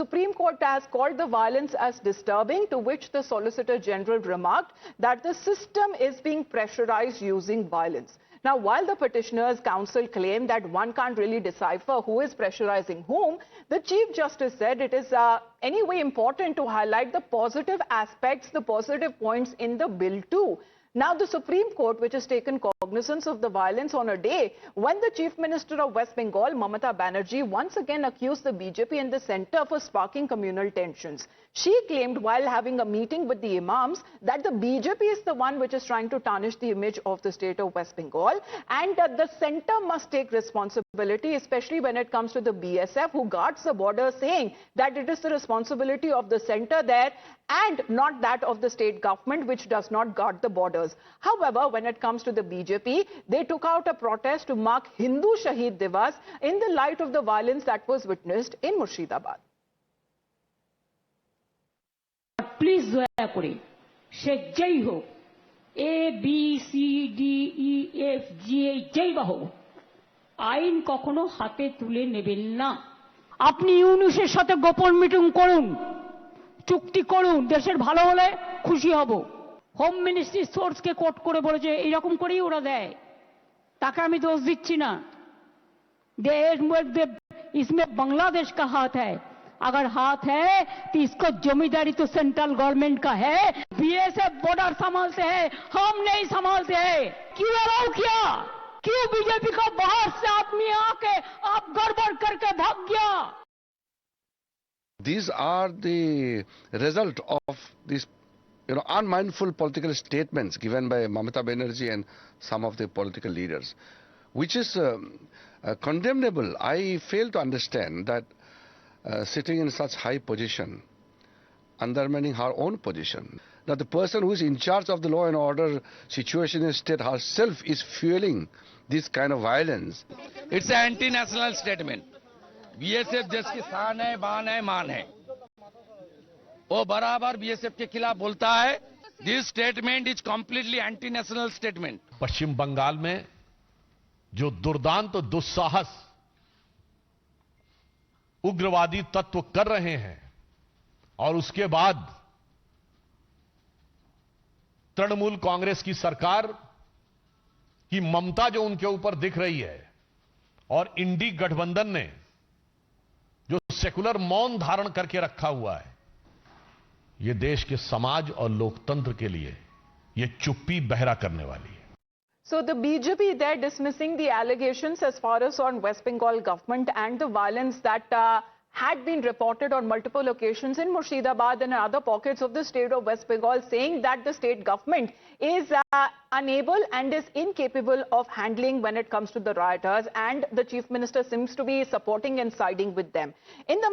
Supreme Court has called the violence as disturbing, to which the Solicitor General remarked that the system is being pressurized using violence. Now, while the petitioners' counsel claimed that one can't really decipher who is pressurizing whom, the Chief Justice said it is anyway important to highlight the positive aspects, the positive points in the bill too. Now, the Supreme Court, which has taken cognizance of the violence on a day when the Chief Minister of West Bengal, Mamata Banerjee, once again accused the BJP and the centre for sparking communal tensions. She claimed while having a meeting with the imams that the BJP is the one which is trying to tarnish the image of the state of West Bengal, and that the centre must take responsibility, especially when it comes to the BSF, who guards the border, saying that it is the responsibility of the centre there and not that of the state government, which does not guard the borders. However, when it comes to the BJP, they took out a protest to mark Hindu Shaheed Divas in the light of the violence that was witnessed in Murshidabad. Please দয়া করে সে যেই হোক A B C D E F G যেই বা হোক আইন কখনো হাতে তুলে নেবেন না। আপনি ইউনূসের সাথে গোপন মিটিং করুন, চুক্তি করুন, দেশের ভালো হলে খুশি হব। হোম মিনিস্ট্রি সোর্সকে কোট করে বলেছে এইরকম করেই ওরা দেয়, তাকে আমি দোষ দিচ্ছি না। देश में इसमें बांग्लादेश का हाथ है, अगर हाथ है तो इसको जमींदारी तो सेंट्रल गवर्नमेंट का है। बीएसएफ बॉर्डर संभालते हैं, हम नहीं संभालते हैं। क्यों अलाउ किया? क्यों बीजेपी का बाहर से आदमी आके आप गड़बड़ करके भाग गया? These are the result of these unmindful political statements given by Mamata Banerjee and some of the political leaders, which is condemnable. I fail to understand that sitting in such high position, undermining her own position, that the person who is in charge of the law and order situation in state herself is fueling this kind of violence. It's an anti-national statement. BSF जिसकी शान है, बान है, मान है, वो बराबर BSF के खिलाफ बोलता है। This statement is completely anti national statement. Paschim Bengal में जो दुर्दांत तो दुस्साहस उग्रवादी तत्व कर रहे हैं और उसके बाद तृणमूल कांग्रेस की सरकार की ममता जो उनके ऊपर दिख रही है और इंडी गठबंधन ने जो सेकुलर मौन धारण करके रखा हुआ है, ये देश के समाज और लोकतंत्र के लिए ये चुप्पी बहरा करने वाली है। So the BJP, they're dismissing the allegations as far as on West Bengal government and the violence that had been reported on multiple occasions in Murshidabad and other pockets of the state of West Bengal, saying that the state government is unable and is incapable of handling when it comes to the rioters, and the chief minister seems to be supporting and siding with them. In the